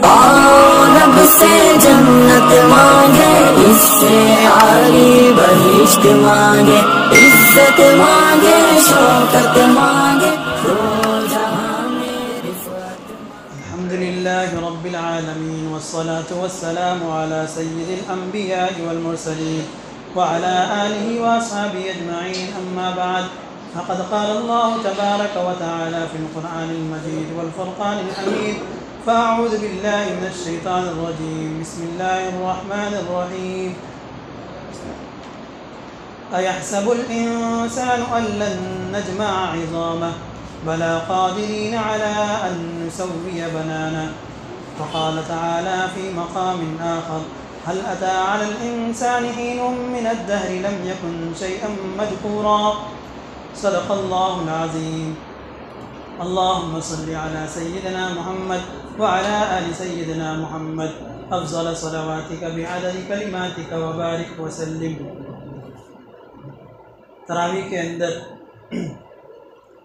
और रब से जन्नत मांगे, इससे आली बहिश्त मांगे, इज्जत मांगे, शौकत मांगे, दो जहां में रिफ़अत। अल्हम्दुलिल्लाहि रब्बिल आलमीन वस्सलातु वस्सलामु अला सय्यिदिल अंबियाइ वल मुरसलीन व अला आलिहि व अस्हाबिहि अजमईन, अम्मा बाद। फ़क़द क़ाल अल्लाहु तबारक व तआला फ़िल क़ुरआनिल मजीद वल फ़ुरक़ानिल हमीद। फ़अऊज़ु बिल्लाहि मिनश शैतानिर रजीम। बिस्मिल्लाहिर रहमानिर रहीम। अयहसबुल इंसानु अल्लन नजमअ इज़ामह बला क़ादिरीन अला अन नुसव्विय बनाना। वक़ाल तआला फ़ी मक़ामिन आख़र हल अता अलल इंसानि हीनुम मिनद्दहरि लम यकुन शैअन मज़कूरा। सदक़ल्लाहुल अज़ीम। अल्लाहुम्मा सल्लि अला सय्यिदिना मुहम्मद व अला आलि सय्यिदिना मुहम्मद अफ़ज़ल सलवातिका बिअददि कलिमातिका व बारिक व सल्लिम। तरावी के अंदर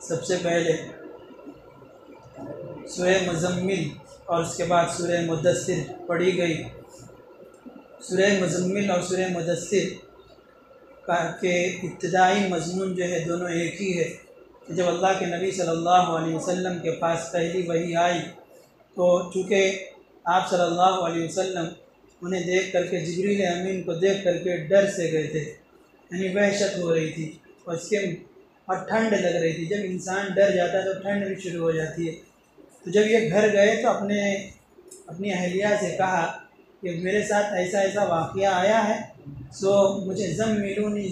सबसे पहले सूरह मुज़म्मिल और उसके बाद सूरह मुद्दस्सिर पढ़ी गई। सूरह मुज़म्मिल और सूरह मुद्दस्सिर के इब्तिदाई मज़मून जो है दोनों एक ही है। जब अल्लाह के नबी सल्लल्लाहु अलैहि वसल्लम के पास पहली वही आई तो चूँकि आप सल्लल्लाहु अलैहि वसल्लम उन्हें देख करके, जिब्रील अमीन को देख करके डर से गए थे, यानी वहशत हो रही थी और ठंड लग रही थी। जब इंसान डर जाता है तो ठंड भी शुरू हो जाती है। तो जब ये घर गए तो अपनी अहलिया से कहा कि मेरे साथ ऐसा ऐसा वाक़या आया है, सो मुझे ज़म्मिलूनी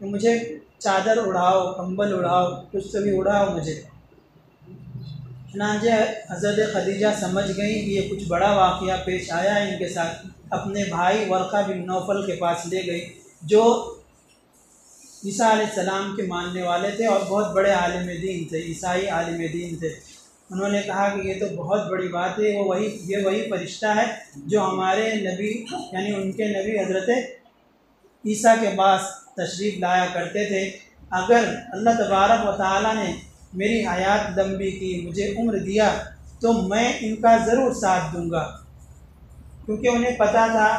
तो मुझे चादर उड़ाओ, कंबल उड़ाओ, कुछ तो भी उड़ाओ मुझे। चुनांचे हज़रत खदीजा समझ गई कि ये कुछ बड़ा वाक़या पेश आया है इनके साथ। अपने भाई वर्क़ा बिन नौफल के पास ले गई, जो ईसा अलैहिस्सलाम के मानने वाले थे और बहुत बड़े आलिम दीन थे, ईसाई आलिम दीन थे। उन्होंने कहा कि ये तो बहुत बड़ी बात है, ये वही फ़रिश्ता है जो हमारे नबी यानी उनके नबी हज़रत ईसा के पास तशरीफ़ लाया करते थे। अगर अल्लाह तबारक व तआला ने मेरी हयात लंबी की, मुझे उम्र दिया, तो मैं इनका ज़रूर साथ दूँगा। क्योंकि उन्हें पता था,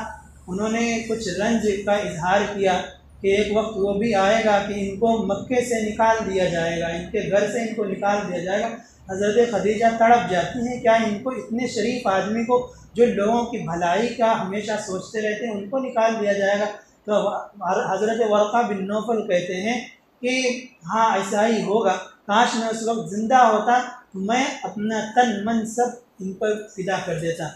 उन्होंने कुछ रंज का इजहार किया कि एक वक्त वो भी आएगा कि इनको मक्के से निकाल दिया जाएगा, इनके घर से इनको निकाल दिया जाएगा। हज़रत खदीजा तड़प जाती हैं, क्या इनको, इतने शरीफ आदमी को जो लोगों की भलाई का हमेशा सोचते रहते हैं, उनको निकाल दिया जाएगा। तो हज़रत वर्क़ा बिन नौफल कहते हैं कि हाँ ऐसा ही होगा, काश मैं उस वक्त ज़िंदा होता तो मैं अपना तन मन सब इन पर फ़िदा कर देता।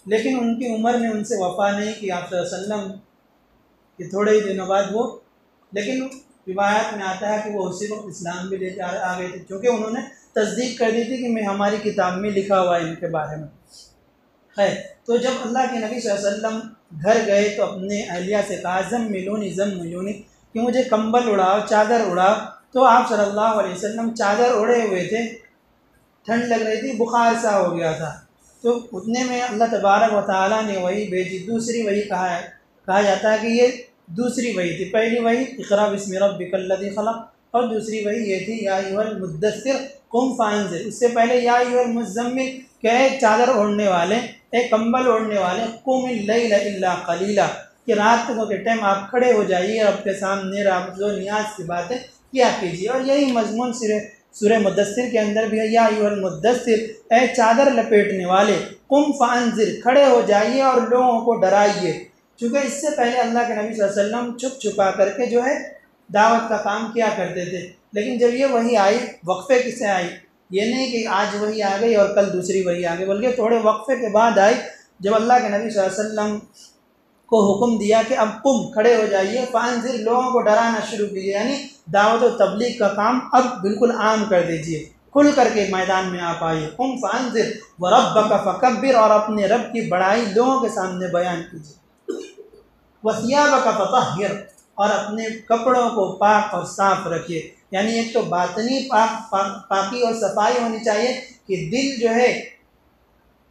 लेकिन उनकी उम्र ने उनसे वफ़ा नहीं की। आप सल्लल्लाहु अलैहि वसल्लम कि थोड़े ही दिनों बाद वो, लेकिन रिवायत में आता है कि वो उसी वक्त इस्लाम भी लेकर आ गए थे, क्योंकि उन्होंने तस्दीक कर दी थी कि मैं, हमारी किताब में लिखा हुआ है इनके बारे में है। तो जब अल्लाह के नबी सल्लल्लाहु अलैहि वसल्लम घर गए तो अपने अहलिया से कहा ज़म्मिलूनी कि मुझे कंबल उड़ाओ, चादर उड़ाओ। तो आप सल्लल्लाहु अलैहि वसल्लम चादर ओढ़े हुए थे, ठंड लग रही थी, बुखार सा हो गया था। तो उतने में अल्लाह तबारक व तआला ने वही भेजी, दूसरी वही कहा जाता है कि ये दूसरी वही थी। पहली वही इक़रा बिस्मि रब्बिकल लज़ी ख़लक़ और दूसरी वही ये थी या अय्युहल मुद्दस्सिर कुम फ़अंज़िर। इससे पहले या अय्युहल मुज़्ज़म्मिल क्या है, चादर ओढ़ने वाले, एक कंबल ओढ़ने वाले, कुमिल लैला इल्ला क़लीला कि रात को के टाइम आप खड़े हो जाइए, आपके सामने जो नियाज की बातें किया कीजिए। और यही मज़मून सूरह मुद्दस्सिर के अंदर भी है, या अय्युहल मुद्दस्सिर ए चादर लपेटने वाले, कुम फ़अंज़िर खड़े हो जाइए और लोगों को डराइए। चूँकि इससे पहले अल्लाह के नबी सल्लल्लाहु अलैहि वसल्लम छुप छुपा करके जो है दावत का काम किया करते थे। लेकिन जब ये वही आई, वक्फ़े किसे आई, ये नहीं कि आज वही आ गई और कल दूसरी वही आ गई, बल्कि थोड़े वक्फ़े के बाद आई, जब अल्लाह के नबी सल्लल्लाहु अलैहि वसल्लम को हुक्म दिया कि अब कुम खड़े हो जाइए, फ़अंज़िर लोगों को डराना शुरू कीजिए, यानी दावत और तबलीग का काम अब बिल्कुल आम कर दीजिए, खुल करके मैदान में आप आइए। कुम फ़अंज़िर व रब्बका फ़कब्बिर और अपने रब की बड़ाई लोगों के सामने बयान कीजिए। वसियाबका फ़तहिर और अपने कपड़ों को पाक और साफ़ रखिए, यानी एक तो बातनी पाकी और सफाई होनी चाहिए कि दिल जो है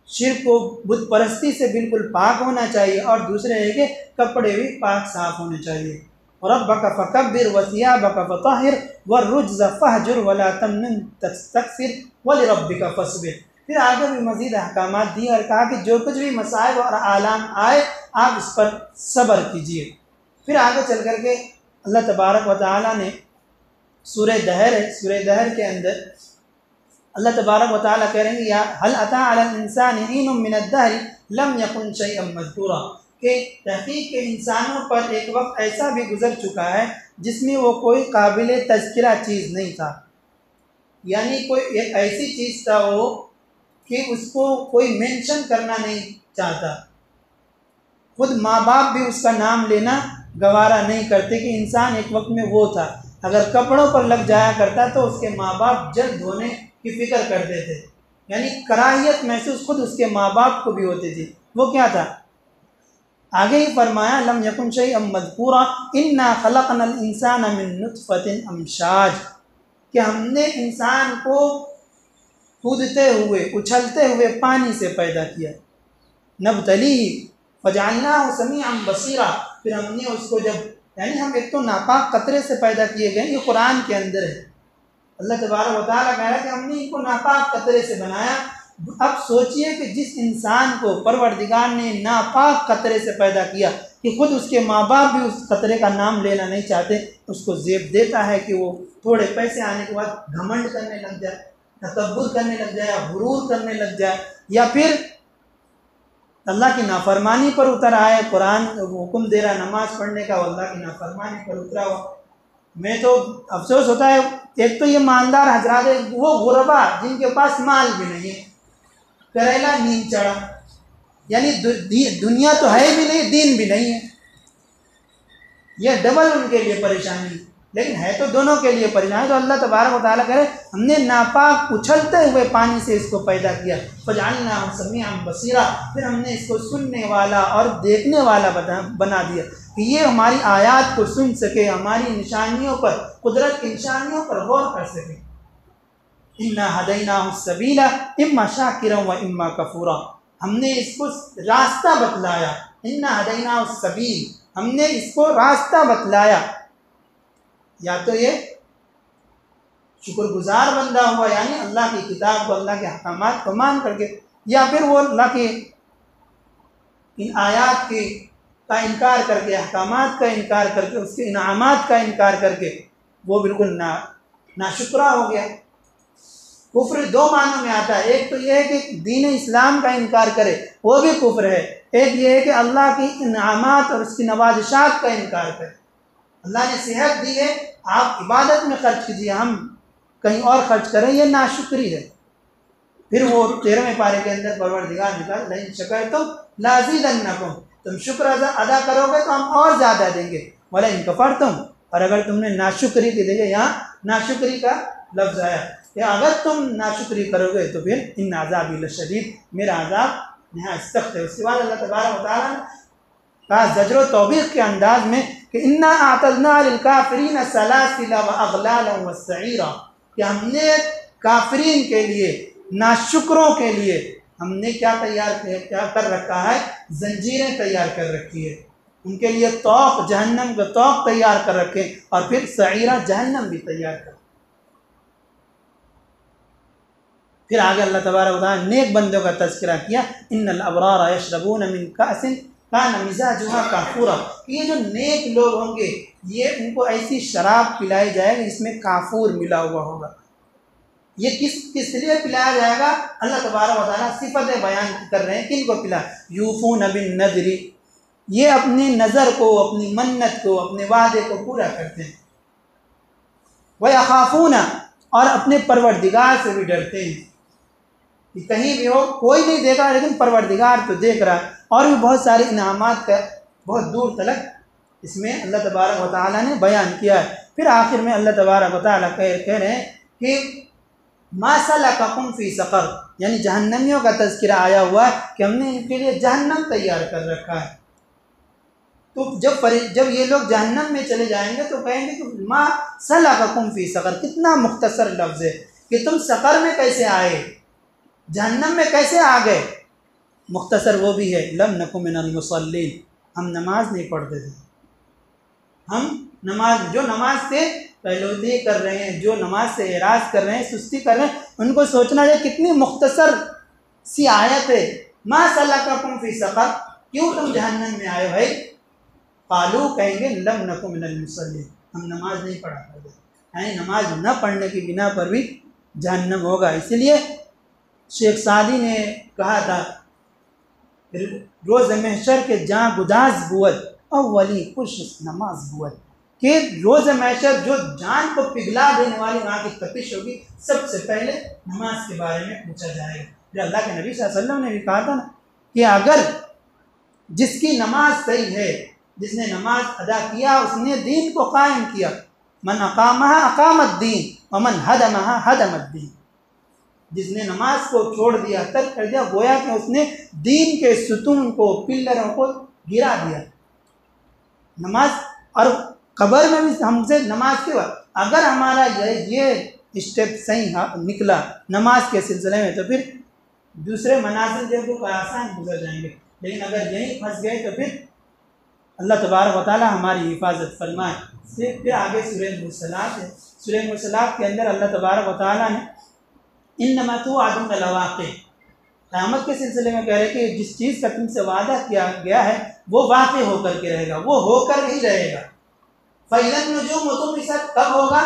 शिर्क को बुत परस्ती से बिल्कुल पाक होना चाहिए, और दूसरे है कि कपड़े भी पाक साफ होने चाहिए। रब्बका फ़कब्बिर वसियाबका फ़तहिर वरुज्ज़ फ़हजुर वला तमनुन तस्तक्सिर वलिरब्बिका फ़स्बिर। फिर आगे भी मज़ीद अहकामात दिए और कहा कि जो कुछ भी मसाइब और आलाम आए आप इस पर सब्र कीजिए। फिर आगे चल कर के अल्लाह तबारक व तआला ने सूरह दहर है, सूरह दहर के अंदर अल्लाह तबारक व तआला कह रहे हैं या हल अता अलल इंसानि हीनुम मिनद्दहरि लम यकुन शैअन मज़कूरा, कि तहक़ीक़ के इंसानों पर एक वक्त ऐसा भी गुज़र चुका है जिसमें वो कोई काबिल तज़किरा चीज़ नहीं था। यानी कोई एक ऐसी चीज़ था वो कि उसको कोई मेंशन करना नहीं चाहता। खुद माँ बाप भी उसका नाम लेना गवारा नहीं करते कि इंसान एक वक्त में वो था। अगर कपड़ों पर लग जाया करता तो उसके माँ बाप जल्द धोने की फ़िक्र करते थे। यानी कराहियत महसूस खुद उसके माँ बाप को भी होती थी। वो क्या था? आगे ही फरमाया लम यकुन शैअन मज़कूरा इन्ना खलक़नल इंसाना मिन नुत्फ़तिन अमशाज, कि हमने इंसान को कूदते हुए उछलते हुए पानी से पैदा किया। नब्तलीही फजअलनाहु समीअन बसीरा, फिर हमने उसको जब यानी हम एक तो नापाक कतरे से पैदा किए गए, ये कुरान के अंदर है। अल्लाह तबारक व तआला कह रहा है कि हमने इनको नापाक कतरे से बनाया। अब सोचिए कि जिस इंसान को परवरदिगार ने नापाक कतरे से पैदा किया कि खुद उसके माँ बाप भी उस कतरे का नाम लेना नहीं चाहते, उसको ज़ेब देता है कि वो थोड़े पैसे आने के बाद घमंड करने लग जाए, तकब्बुर करने लग जाए, या गुरूर करने लग जाए, या फिर अल्लाह की नाफरमानी पर उतर आए। कुरान हुक्म दे रहा नमाज़ पढ़ने का, अल्लाह की नाफरमानी पर उतरा हुआ। मैं तो अफसोस होता है, एक तो ये मालदार हजरात है, वो गुरबा जिनके पास माल भी नहीं है, करेला नींद चढ़ा, यानी दुनिया तो है भी नहीं, दीन भी नहीं है। यह डबल उनके लिए परेशानी, लेकिन है तो दोनों के लिए परेशानी। तो अल्लाह तबारक व तआला कह रहे हमने नापाक उछलते हुए पानी से इसको पैदा किया। फजअलनाहु समीअन बसीरा, फिर हमने इसको सुनने वाला और देखने वाला बना दिया कि ये हमारी आयात को सुन सके, हमारी निशानियों पर, कुदरत की निशानियों पर गौर कर सके। इन्ना हदैनाहु सबीला इम्मा शाकिरन व इम्मा कफूरा, हमने इसको रास्ता बतलाया। इन्ना हदैनाहु सबील, हमने इसको रास्ता बतलाया। या तो ये शुक्रगुजार बंदा हुआ, यानी अल्लाह की किताब को, अल्लाह के अहकामात को मान करके, या फिर वो अल्लाह के इन आयात के का इनकार करके, अहकामात का इनकार करके, उसके इनामात का इनकार करके वो बिल्कुल नाशुक्रा हो गया। कुफ्र दो मानों में आता है। एक तो ये है कि दीन इस्लाम का इनकार करे, वो भी कुफ्र है। एक ये है कि अल्लाह की इनामात और उसकी नवाजिशात का इनकार करे। अल्लाह ने सेहत दी है, आप इबादत में खर्च कीजिए, हम कहीं और खर्च करें, ये नाशुक्री है। फिर वो 13वें पारे के अंदर परवरदिगार ने कहा लइन शकरतुम लाज़ीदन्नकुम, तुम शुक्र अदा करोगे तो हम और ज़्यादा देंगे, वला इन कफरतुम, और अगर तुमने नाशुक्री की, देखिए यहाँ नाशुक्री का लफ्ज़ आया, या अगर तुम नाशुक्री करोगे तो फिर इन अज़ाबी लशदीद, मेरा अज़ाब नहायत सख्त है। उसके बाद अल्लाह तबारक व तआला ने कहा ज़जर तौबीख के अंदाज में कि इन्ना आतदना लिल काफिरीन सलासिला व अगलाला व सईरा, कि हमने काफिरीन के लिए, नाशुक्रों के लिए हमने क्या कर रखा है, जंजीरें तैयार कर रखी है। उनके लिए तौक, जहन्नम का तौक तैयार कर रखे, और फिर सईरा, जहन्नम भी तैयार कर। फिर आगे अल्लाह तबारक व तआला नेक बंदों का तज़किरा किया, इन्नल अबरार यशरबून मिन कासिन कान मिज़ाजुहा काफूरा, कि ये जो नेक लोग होंगे ये उनको ऐसी शराब पिलाई जाएगी इसमें काफूर मिला हुआ होगा। ये किस लिए पिलाया जाएगा? अल्लाह तबारक व तआला सिफत बयान कर रहे हैं, किन को पिला? यूफून बिन नज़री, ये अपनी नज़र को, अपनी मन्नत को, अपने वादे को पूरा करते हैं। व यखाफूना, और अपने परवरदिगार से भी डरते हैं कि कहीं भी हो, कोई नहीं देखा लेकिन परवरदिगार तो देख रहा है। और भी बहुत सारे इनामात का बहुत दूर तलक इसमें अल्लाह तबारक व तआला ने बयान किया है। फिर आखिर में अल्लाह तबारक व तआला कह रहे हैं कि मा सलककुम फ़ी सक़र, यानी जहन्नमियों का तज़किरा आया हुआ है कि हमने इनके लिए जहन्नम तैयार कर रखा है। तो जब ये लोग जहन्नम में चले जाएंगे तो कहेंगे कि मा सलककुम फ़ी सक़र, कितना मुख्तसर लफ्ज़ है कि तुम सक़र में कैसे आए, जहन्नम में कैसे आ गए। मुख्तसर वो भी है, लम नकु मिनल मुसल्लीन, हम नमाज नहीं पढ़ते थे। हम जो नमाज से पहलूदी कर रहे हैं, जो नमाज से एराज़ कर रहे हैं, सुस्ती कर रहे हैं, उनको सोचना है कितनी मुख्तसर सी आयत है, मा सलककुम फी सक़र, क्यों तुम जहन्नम में आए भाई? क़ालू, कहेंगे लम नकु मिनल मुसल्लीन, हम नमाज नहीं पढ़ा करते, यानी नमाज न पढ़ने की बिना पर भी जहन्नम होगा। इसलिए शेख सादी ने कहा था, रोज़ महशर के जहाँ गुदाज बुअत अव्वली कुछ नमाज बुअत, कि रोज़ महशर जो जान को पिघला देने वाली वहाँ की तपिश होगी, सबसे पहले नमाज के बारे में पूछा जाएगा। जो अल्लाह के नबी सल्लल्लाहु अलैहि वसल्लम ने भी कहा था ना कि अगर जिसकी नमाज सही है, जिसने नमाज अदा किया, उसने दीन को कायम किया, मन अकामहा अकामद्दीन व मन हदमहा हदमद्दीन, जिसने नमाज को छोड़ दिया, तर्क कर दिया, गोया कि उसने दीन के सुतून को, पिल्लरों को गिरा दिया। नमाज, और कब्र में भी हमसे नमाज के बाद अगर हमारा ये स्टेप सही निकला नमाज के सिलसिले में, तो फिर दूसरे मनासिल जो आसान गुजर जाएंगे। लेकिन अगर यहीं फंस गए तो फिर अल्लाह तबारक व तआला हमारी हिफाजत फरमाए। फिर आगे सूरह मुरसलात है। सूरह मुरसलात के अंदर अल्लाह तबारक व तआला ने इन्नमा तुअदून लवाक़ि, क़यामत के सिलसिले में कह रहे कि जिस चीज़ का तुमसे वादा किया गया है वो वाक़ई होकर के रहेगा, वो होकर ही रहेगा। फ़इज़न नुजूम तुमिसत, कब होगा?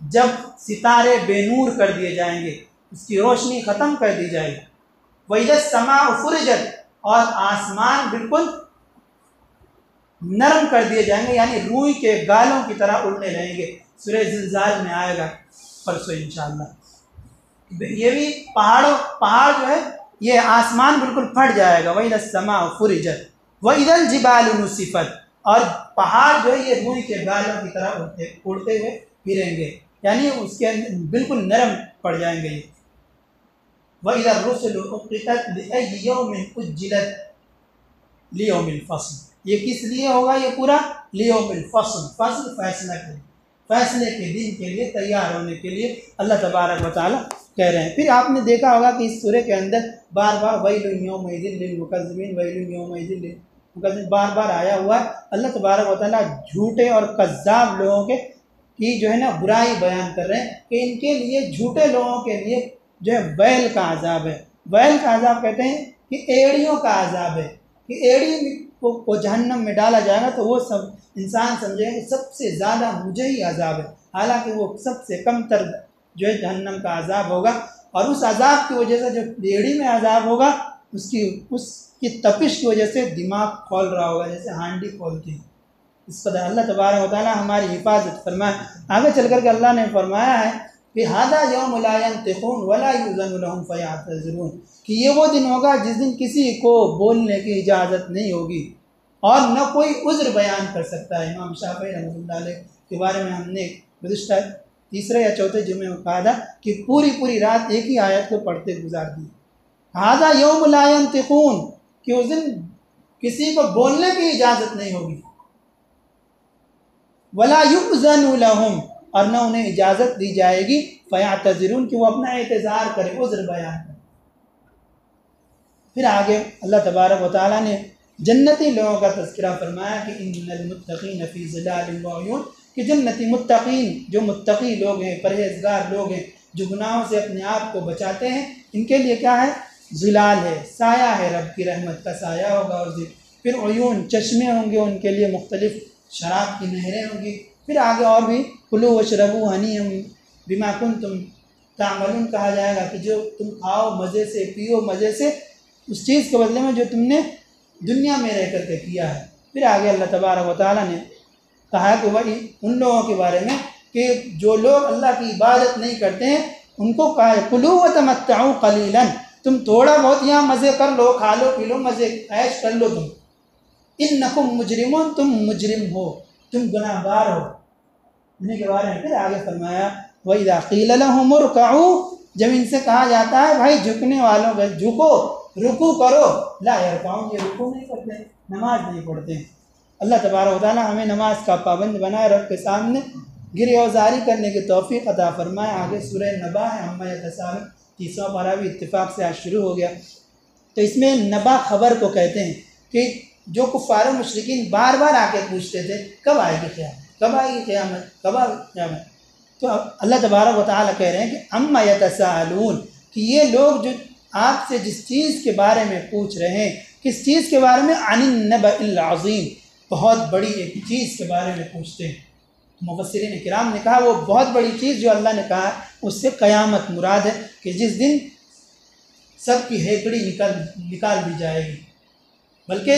जब सितारे बेनूर कर दिए जाएंगे, उसकी रोशनी ख़त्म कर दी जाएगी। वइज़स समाउ फ़ुरिजत, और आसमान बिल्कुल नरम कर दिए जाएंगे, यानी रूई के गालों की तरह उड़ने रहेंगे। सूरह ज़िलज़ाल में आएगा परसों इंशाअल्लाह। ये भी पहाड़ जो है, ये आसमान बिल्कुल फट जाएगा। वइज़स समाउ फ़ुरिजत वइज़ल जिबालु नुसिफ़त, और पहाड़ जो है ये रूई के गालों की तरह उड़ते हुए फिरेंगे, यानी उसके अंदर बिल्कुल नरम पड़ जाएंगे। ये वइज़र रुसुलु उक़ितत लिअय्यि यौमिन उज्जिलत लियौमिल फ़स्ल, ये किस लिए होगा? ये पूरा लियौमिल फ़स्ल, फ़स्ल फैसला के लिए, फैसले के दिन के लिए तैयार होने के लिए अल्लाह तबारक व तआला कह रहे हैं। फिर आपने देखा होगा कि इस सूरह के अंदर बार बार वैलुन यौमइज़िन लिलमुकज़्ज़िबीन, वैलुन यौमइज़िन लिलमुकज़्ज़िबीन बार बार आया हुआ है। अल्लाह तबारक व तआला झूठे और कज़्ज़ाब लोगों के की जो है ना बुराई बयान कर रहे हैं कि इनके लिए, झूठे लोगों के लिए जो है वैल का अजाब है। वैल का अजाब कहते हैं कि एड़ियों का अजाब है, कि एड़ी को जहन्नम में डाला जाएगा तो वो सब इंसान समझेंगे सबसे ज़्यादा मुझे ही अजाब है, हालांकि वो सबसे कम तर जो है जहन्नम का अजाब होगा। और उस अजाब की वजह से जो एड़ी में अजाब होगा, उसकी तपिश की वजह से दिमाग खोल रहा होगा, जैसे हांडी खोलती है। इस पर अल्लाह तबारक व तआला हमारी हिफाजत फरमाए। आगे चल कर के अल्लाह ने फरमाया है कि हादा यौम ला यंतिक़ून वला युज़नु लहुम फ़यअतज़िरून, कि ये वो दिन होगा जिस दिन किसी को बोलने की इजाज़त नहीं होगी और न कोई उज़्र बयान कर सकता है। इमाम शाफ़िई रहमतुल्लाह अलैह के बारे में हमने गुज़िश्ता तीसरे या चौथे जुमे में कहा था कि पूरी रात एक ही आयत को पढ़ते गुजार दी। हादा यौम ला यंतिक़ून, कि उस दिन किसी को बोलने की इजाज़त नहीं होगी। वला युज़नु लहुम, और न उन्हें इजाज़त दी जाएगी फ़यअतज़िरून, कि वो अपना एतज़ार करे, उज़्र बयान करे। फिर आगे अल्लाह तबारक व तआला ने जन्नती लोगों का तज़किरा फरमाया कि इन्नल मुत्तक़ीन फ़ी ज़िलालिन व उयून, कि जन्नती मुत्तक़ीन, जो मुत्तक़ी लोग हैं, परहेज़गार लोग हैं, जो गुनाहों से अपने आप को बचाते हैं, इनके लिए क्या है? ज़िलाल है, साया है, रब की रहमत का साया होगा। और फिर उयून, चश्मे होंगे उनके लिए, मुख्तलिफ़ शराब की नहरें होंगी। फिर आगे और भी कुलू वशरबू हनीअम बिमा कुंतुम तामलून कहा जाएगा, कि जो तुम खाओ मज़े से, पियो मज़े से, उस चीज़ के बदले में जो तुमने दुनिया में रह करके किया है। फिर आगे अल्लाह तबारक व तआला ने कहा कि वही उन लोगों के बारे में कि जो लोग अल्लाह की इबादत नहीं करते हैं, उनको कहा है कुलू व तमत्तऊ कलीलन, तुम थोड़ा बहुत यहाँ मज़े कर लो, खा लो, पी लो, मज़े ऐश कर लो। तुम इन्नकुम मुजरिमून, तुम मुजरिम हो, तुम गुनाहगार हो। इन्हीं के बारे में फिर आगे फरमाया वइज़ा क़ील लहुम उरकऊ, जब इनसे कहा जाता है भाई झुकने वालों का झुको, रुकू करो, ला यरकाऊन, ये रुकू नहीं करते, नमाज नहीं पढ़ते। अल्लाह तबारक व तआला हमें नमाज का पाबंद बनाए, रब के सामने गिरफ्तारी करने की तौफीक अता फरमाए। आगे सूरह नबा है, अम्मा यतसाअलून, 30वां पारा भी इत्तिफाक से आज शुरू हो गया। तो इसमें नबा खबर को कहते हैं कि जो कुफ़ार मुशरिकीन बार बार आके पूछते थे कब आएगी क़यामत, कब आएगी क़यामत, कब आएगी क़यामत। तो अल्लाह तबारक व तआला कह रहे हैं कि अम्मा यतसाअलून, कि ये लोग जो आपसे जिस चीज़ के बारे में पूछ रहे हैं, किस चीज़ के बारे में, अनिन नबइल अज़ीम, बहुत बड़ी एक चीज़ के बारे में पूछते हैं। मुफस्सिरीन किराम ने कहा वो बहुत बड़ी चीज़ जो अल्लाह ने कहा उससे क़यामत मुराद है कि जिस दिन सबकी हेकड़ी निकाल दी जाएगी। बल्कि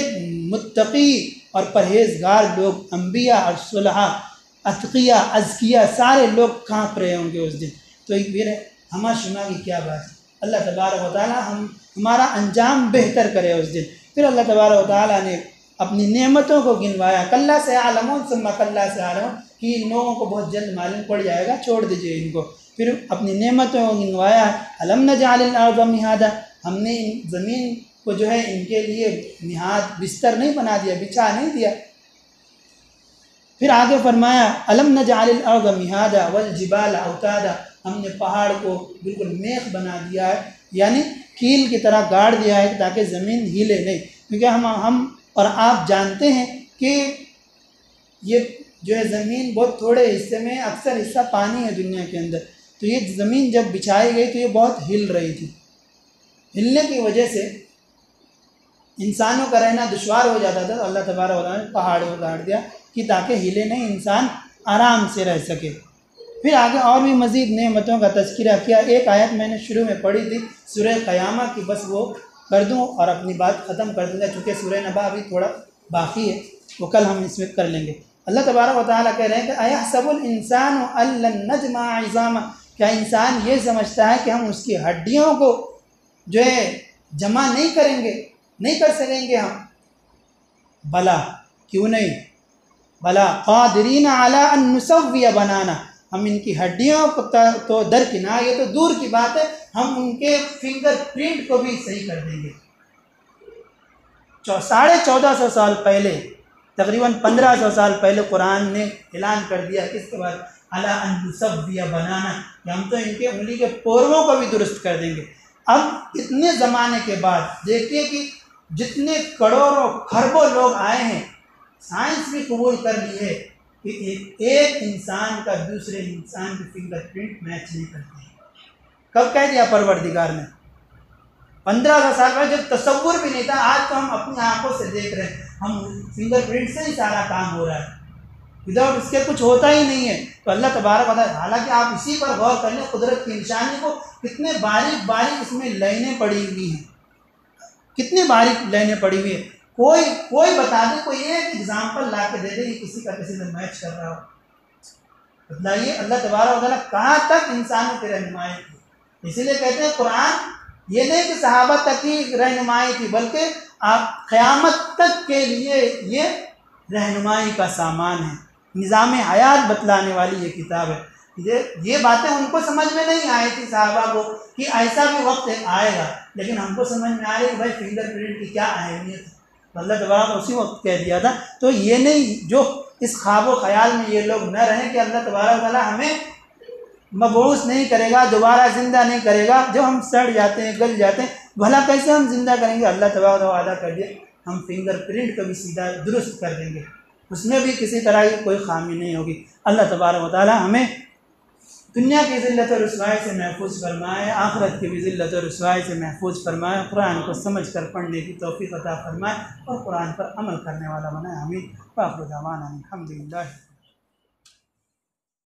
मुत्तकी और परहेज़गार लोग, अम्बिया और सुलहा, अतकिया, अज़किया, सारे लोग काँप रहे होंगे उस दिन। तो एक फिर हमा शुमा की क्या बात है। अल्लाह तबारक व तआला हमारा अंजाम बेहतर करे उस दिन। फिर अल्लाह तबारक व तआला ने अपनी नेमतों को गिनवाया, कल्ला से आलमून सुम्मा कल्ला से आलमून, कि इन लोगों को बहुत जल्द मालूम पड़ जाएगा, छोड़ दीजिए इनको। फिर अपनी नेमतों को गिनवाया, अलम नजअलिल अर्ज़ मिहादा, हमने ज़मीन को जो है इनके लिए निहाद बिस्तर नहीं बना दिया, बिछा नहीं दिया। फिर आगे फरमाया अलम नजअलिल अर्ज़ मिहादा वल जिबाल औतादा, हमने पहाड़ को बिल्कुल मेख बना दिया है, यानी कील की तरह गाड़ दिया है ताकि ज़मीन हिले नहीं। क्योंकि हम और आप जानते हैं कि ये जो है ज़मीन बहुत थोड़े हिस्से में, अक्सर हिस्सा पानी है दुनिया के अंदर। तो ये ज़मीन जब बिछाई गई तो ये बहुत हिल रही थी। हिलने की वजह से इंसानों का रहना दुश्वार हो जाता था। तो अल्लाह तबारक व तआला ने पहाड़ को गाड़ दिया कि ताकि हिले नहीं, इंसान आराम से रह सके। फिर आगे और भी मज़ीद नेमतों का तज़किरा किया। एक आयत मैंने शुरू में पढ़ी थी सूरह क़यामा की, बस वो कर दूँ और अपनी बात ख़त्म कर दूँगा, चूँकि सूरह नबा अभी थोड़ा बाकी है, वो कल हम इसमें कर लेंगे। अल्लाह तबारक व तआला कह रहे हैं कि अयहसबुल इंसानु अल्लन नजमा इज़ामा, क्या इंसान ये समझता है कि हम उसकी हड्डियों को जो है जमा नहीं करेंगे, नहीं कर सकेंगे हम? भला क्यों नहीं, भला क़ादिरीन अला अन नुसव्विय बनाना, हम इनकी हड्डियों को तो दरकिनार, ये तो दूर की बात है, हम उनके फिंगरप्रिंट को भी सही कर देंगे। 1450 साल पहले, तकरीबन 1500 साल पहले कुरान ने ऐलान कर दिया किसके बाद, अला अन नुसव्विय बनाना, कि हम तो इनके उंगली के पोरों को भी दुरुस्त कर देंगे। अब इतने ज़माने के बाद देखिए कि जितने करोड़ों खरबों लोग आए हैं, साइंस भी कबूल कर ली है कि एक इंसान का दूसरे इंसान के फिंगरप्रिंट मैच नहीं करते हैं। कब कह दिया परवरदिगार ने? 1500 साल पहले जब तसव्वुर भी नहीं था। आज तो हम अपनी आंखों से देख रहे हैं, हम फिंगरप्रिंट से ही सारा काम हो रहा है, विदाउट इसके कुछ होता ही नहीं है। तो अल्लाह तबारक व तआला, हालांकि आप इसी पर गौर कर लें कुदरत की निशानी को, कितने बारीक बारीक इसमें लाइनें पड़ी हुई हैं, कितनी बारीक लाइनें पड़ी हुई है। कोई बता दे, कोई एक एग्जाम्पल ला के दे दे कि किसी का किसी से मैच कर रहा हो। बताइए अल्लाह तबारक व तआला कहाँ तक इंसानों की रहनुमाई की। इसीलिए कहते हैं कुरान ये नहीं कि सहाबा तक की रहनुमाई थी, बल्कि आप क़यामत तक के लिए ये रहनुमाई का सामान है, निज़ाम हयात बतलाने वाली ये किताब है। ये बातें उनको समझ में नहीं आई थी सहाबा को कि ऐसा भी वक्त आएगा, लेकिन हमको समझ में आ रही है कि भाई फिंगरप्रिंट की क्या अहमियत है। अल्लाह तबारक उसी वक्त कह दिया था। तो ये नहीं जो इस ख्वाब ख्याल में ये लोग न रहें कि अल्लाह तबारक तआला हमें मबऊस नहीं करेगा, दोबारा ज़िंदा नहीं करेगा। जब हम सड़ जाते हैं, गल जाते हैं, भला कैसे हम ज़िंदा करेंगे? अल्लाह तबारक वादा कर दिया हम फिंगरप्रिंट को भी सीधा दुरुस्त कर देंगे, उसमें भी किसी तरह की कोई खामी नहीं होगी। अल्लाह तबारक तआला हमें दुनिया की ज़िल्लत और रुसवाई से महफूज फरमाए, आखिरत की भी ज़िल्लत और रुसवाई से महफूज फरमाए, कुरान को समझ कर पढ़ने की तौफ़ीक़ अता फरमाए और कुरान पर अमल करने वाला बनाए। आमीन। वाखिर दावाना अल्हम्दुलिल्लाह।